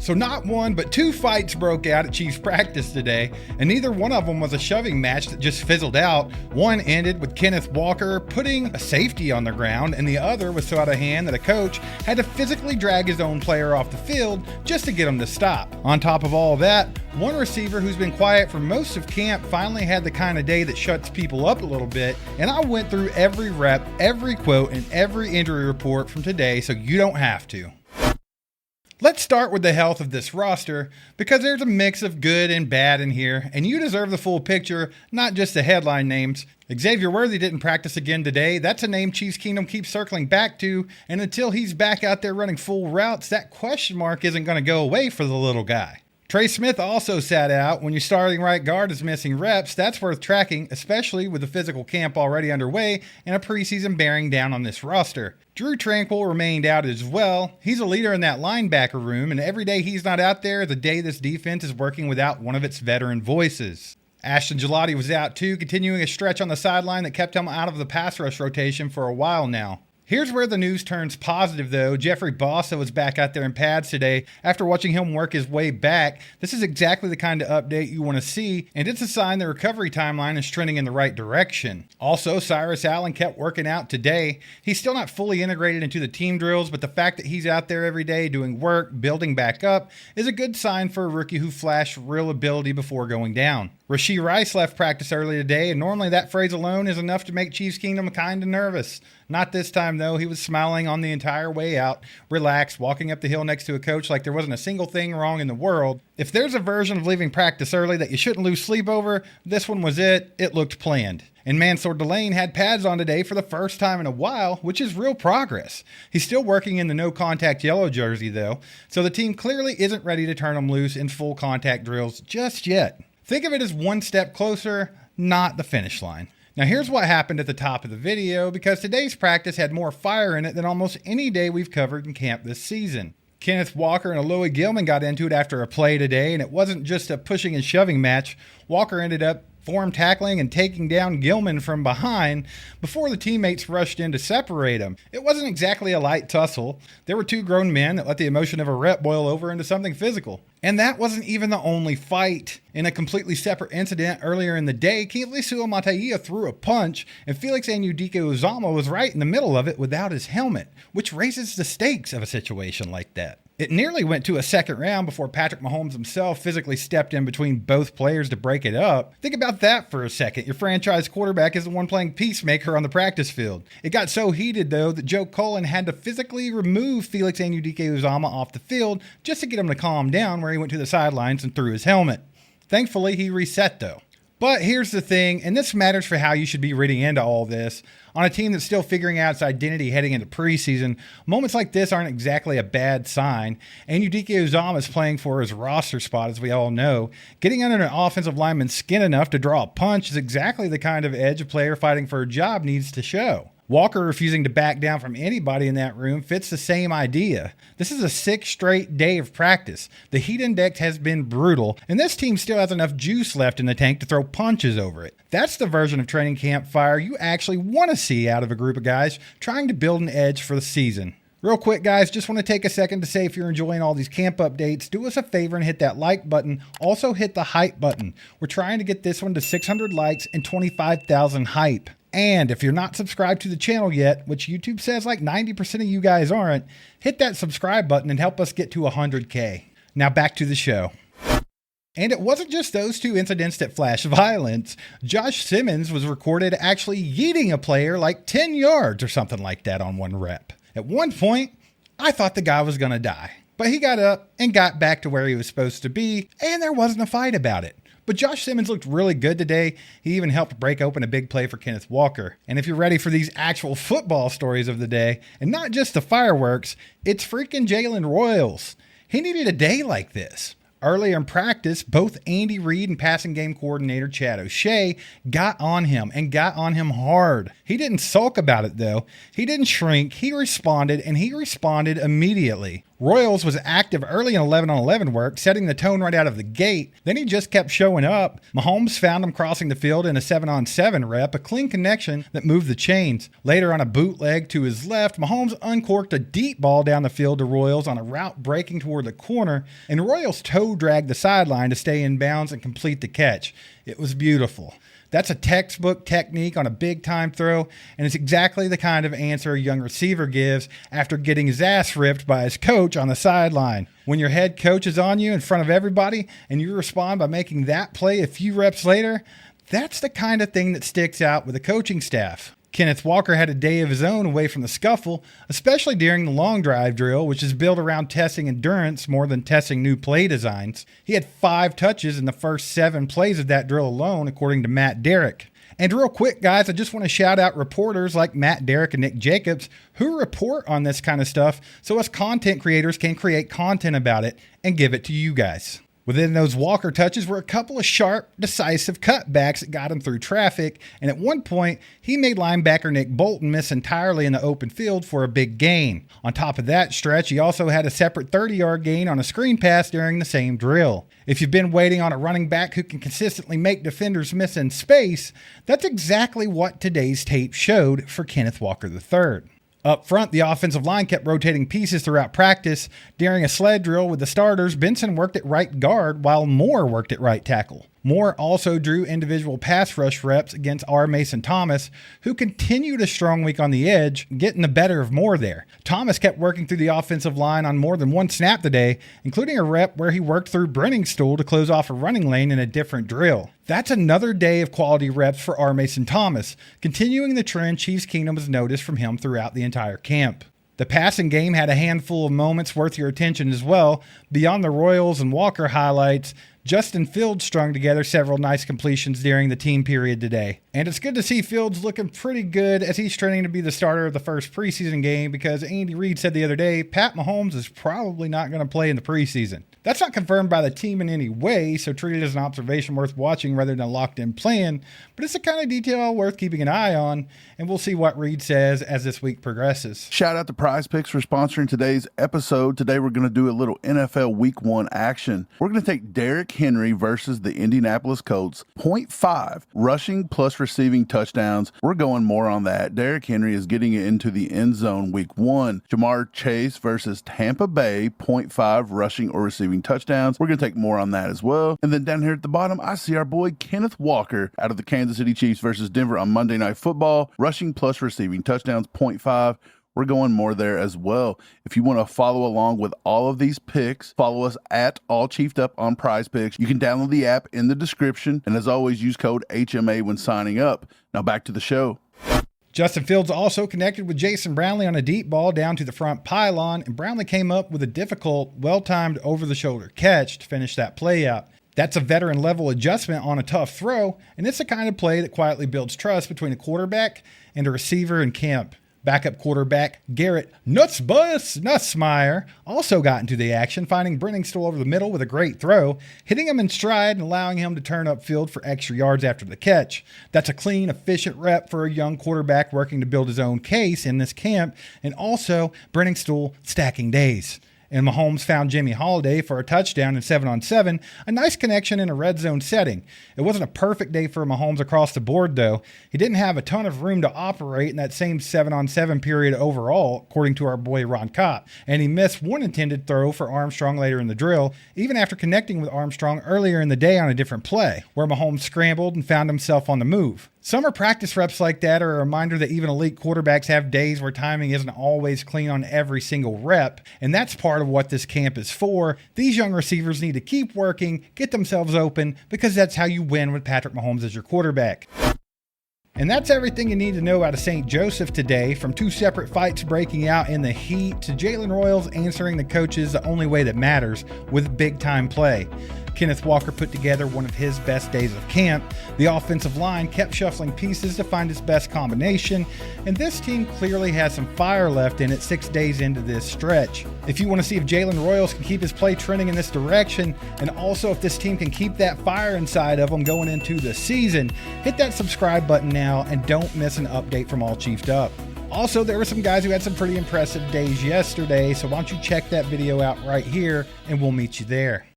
So not one, but two fights broke out at Chiefs practice today, and neither one of them was a shoving match that just fizzled out. One ended with Kenneth Walker putting a safety on the ground, and the other was so out of hand that a coach had to physically drag his own player off the field just to get him to stop. On top of all of that, one receiver who's been quiet for most of camp finally had the kind of day that shuts people up a little bit, and I went through every rep, every quote, and every injury report from today so you don't have to. Let's start with the health of this roster, because there's a mix of good and bad in here, and you deserve the full picture, not just the headline names. Xavier Worthy didn't practice again today. That's a name Chiefs Kingdom keeps circling back to, and until he's back out there running full routes, that question mark isn't going to go away for the little guy. Trey Smith also sat out. When your starting right guard is missing reps, that's worth tracking, especially with the physical camp already underway and a preseason bearing down on this roster. Drew Tranquill remained out as well. He's a leader in that linebacker room, and every day he's not out there is a day this defense is working without one of its veteran voices. Ashton Gelati was out too, continuing a stretch on the sideline that kept him out of the pass rush rotation for a while now. Here's where the news turns positive, though. Jeffrey Bossa was back out there in pads today. After watching him work his way back, this is exactly the kind of update you want to see, and it's a sign the recovery timeline is trending in the right direction. Also, Cyrus Allen kept working out today. He's still not fully integrated into the team drills, but the fact that he's out there every day doing work, building back up, is a good sign for a rookie who flashed real ability before going down. Rashee Rice left practice early today, and normally that phrase alone is enough to make Chiefs Kingdom kind of nervous. Not this time, though. He was smiling on the entire way out, relaxed, walking up the hill next to a coach like there wasn't a single thing wrong in the world. If there's a version of leaving practice early that you shouldn't lose sleep over, this one was it. It looked planned. And Mansour Delane had pads on today for the first time in a while, which is real progress. He's still working in the no-contact yellow jersey, though, so the team clearly isn't ready to turn him loose in full contact drills just yet. Think of it as one step closer, not the finish line. Now here's what happened at the top of the video, because today's practice had more fire in it than almost any day we've covered in camp this season. Kenneth Walker and Aloy Gilman got into it after a play today, and it wasn't just a pushing and shoving match. Walker ended up form tackling and taking down Gilman from behind before the teammates rushed in to separate him. It wasn't exactly a light tussle. There were two grown men that let the emotion of a rep boil over into something physical. And that wasn't even the only fight. In a completely separate incident earlier in the day, Kingsley Suamataia threw a punch, and Felix Anudike-Uzomah was right in the middle of it without his helmet, which raises the stakes of a situation like that. It nearly went to a second round before Patrick Mahomes himself physically stepped in between both players to break it up. Think about that for a second. Your franchise quarterback is the one playing peacemaker on the practice field. It got so heated, though, that Joe Cullen had to physically remove Felix Anudike-Uzomah off the field just to get him to calm down, where he went to the sidelines and threw his helmet. Thankfully, he reset, though. But here's the thing, and this matters for how you should be reading into all this. On a team that's still figuring out its identity heading into preseason, moments like this aren't exactly a bad sign. Anudike-Uzomah is playing for his roster spot, as we all know. Getting under an offensive lineman's skin enough to draw a punch is exactly the kind of edge a player fighting for a job needs to show. Walker refusing to back down from anybody in that room fits the same idea. This is a 6th straight day of practice. The heat index has been brutal, and this team still has enough juice left in the tank to throw punches over it. That's the version of training camp fire you actually want to see out of a group of guys trying to build an edge for the season. Real quick, guys, just want to take a second to say if you're enjoying all these camp updates, do us a favor and hit that like button. Also hit the hype button. We're trying to get this one to 600 likes and 25,000 hype. And if you're not subscribed to the channel yet, which YouTube says like 90% of you guys aren't, hit that subscribe button and help us get to 100K. Now back to the show. And it wasn't just those two incidents that flashed violence. Josh Simmons was recorded actually yeeting a player like 10 yards or something like that on one rep. At one point, I thought the guy was going to die. But he got up and got back to where he was supposed to be, and there wasn't a fight about it. But Josh Simmons looked really good today. He even helped break open a big play for Kenneth Walker. And if you're ready for these actual football stories of the day, and not just the fireworks, it's freaking Jalen Royals. He needed a day like this. Earlier in practice, both Andy Reid and passing game coordinator Chad O'Shea got on him and got on him hard. He didn't sulk about it, though. He didn't shrink. He responded, and he responded immediately. Royals was active early in 11-on-11 work, setting the tone right out of the gate. Then he just kept showing up. Mahomes found him crossing the field in a 7-on-7 rep, a clean connection that moved the chains. Later on a bootleg to his left, Mahomes uncorked a deep ball down the field to Royals on a route breaking toward the corner, and Royals toe dragged the sideline to stay in bounds and complete the catch. It was beautiful. That's a textbook technique on a big-time throw, and it's exactly the kind of answer a young receiver gives after getting his ass ripped by his coach on the sideline. When your head coach is on you in front of everybody and you respond by making that play a few reps later, that's the kind of thing that sticks out with the coaching staff. Kenneth Walker had a day of his own away from the scuffle, especially during the long drive drill, which is built around testing endurance more than testing new play designs. He had 5 touches in the first 7 plays of that drill alone, according to Matt Derrick. And real quick, guys, I just want to shout out reporters like Matt Derrick and Nick Jacobs who report on this kind of stuff so us content creators can create content about it and give it to you guys. Within those Walker touches were a couple of sharp, decisive cutbacks that got him through traffic, and at one point, he made linebacker Nick Bolton miss entirely in the open field for a big gain. On top of that stretch, he also had a separate 30-yard gain on a screen pass during the same drill. If you've been waiting on a running back who can consistently make defenders miss in space, that's exactly what today's tape showed for Kenneth Walker III. Up front, the offensive line kept rotating pieces throughout practice. During a sled drill with the starters, Benson worked at right guard while Moore worked at right tackle. Moore also drew individual pass rush reps against R. Mason Thomas, who continued a strong week on the edge, getting the better of Moore there. Thomas kept working through the offensive line on more than one snap today, including a rep where he worked through Brenningstool to close off a running lane in a different drill. That's another day of quality reps for R. Mason Thomas, continuing the trend Chiefs Kingdom has noticed from him throughout the entire camp. The passing game had a handful of moments worth your attention as well. Beyond the Royals and Walker highlights, Justin Fields strung together several nice completions during the team period today. And it's good to see Fields looking pretty good as he's training to be the starter of the first preseason game because Andy Reid said the other day, Pat Mahomes is probably not going to play in the preseason. That's not confirmed by the team in any way, so treat it as an observation worth watching rather than a locked-in plan, but it's the kind of detail worth keeping an eye on, and we'll see what Reid says as this week progresses. Shout out to Prize Picks for sponsoring today's episode. Today we're going to do a little NFL Week 1 action. We're going to take Derrick Henry versus the Indianapolis Colts, 0.5 rushing plus receiving touchdowns. We're going more on that. Derrick Henry is getting into the end zone Week 1. Jamar Chase versus Tampa Bay, 0.5 rushing or receiving touchdowns. We're going to take more on that as well. And then down here at the bottom, I see our boy Kenneth Walker out of the Kansas City Chiefs versus Denver on Monday Night Football. Rushing plus receiving touchdowns, 0.5. We're going more there as well. If you want to follow along with all of these picks, follow us at All Chiefed Up on Prize Picks. You can download the app in the description. And as always, use code HMA when signing up. Now back to the show. Justin Fields also connected with Jason Brownlee on a deep ball down to the front pylon, and Brownlee came up with a difficult, well-timed over-the-shoulder catch to finish that play out. That's a veteran-level adjustment on a tough throw, and it's the kind of play that quietly builds trust between a quarterback and a receiver in camp. Backup quarterback Garrett Nussmeier also got into the action, finding Brenningstool over the middle with a great throw, hitting him in stride and allowing him to turn upfield for extra yards after the catch. That's a clean, efficient rep for a young quarterback working to build his own case in this camp, and also Brenningstool stacking days. And Mahomes found Jimmy Holiday for a touchdown in 7-on-7, a nice connection in a red zone setting. It wasn't a perfect day for Mahomes across the board, though. He didn't have a ton of room to operate in that same 7-on-7 period overall, according to our boy Ron Kopp. And he missed one intended throw for Armstrong later in the drill, even after connecting with Armstrong earlier in the day on a different play, where Mahomes scrambled and found himself on the move. Summer practice reps like that are a reminder that even elite quarterbacks have days where timing isn't always clean on every single rep, and that's part of what this camp is for. These young receivers need to keep working, get themselves open, because that's how you win with Patrick Mahomes as your quarterback. And that's everything you need to know out of St. Joseph today, from 2 separate fights breaking out in the heat to Jalen Royals answering the coaches the only way that matters with big-time play. Kenneth Walker put together one of his best days of camp. The offensive line kept shuffling pieces to find its best combination, and this team clearly has some fire left in it 6 days into this stretch. If you want to see if Jalen Royals can keep his play trending in this direction, and also if this team can keep that fire inside of them going into the season, hit that subscribe button now and don't miss an update from All Chiefed Up. Also, there were some guys who had some pretty impressive days yesterday, so why don't you check that video out right here, and we'll meet you there.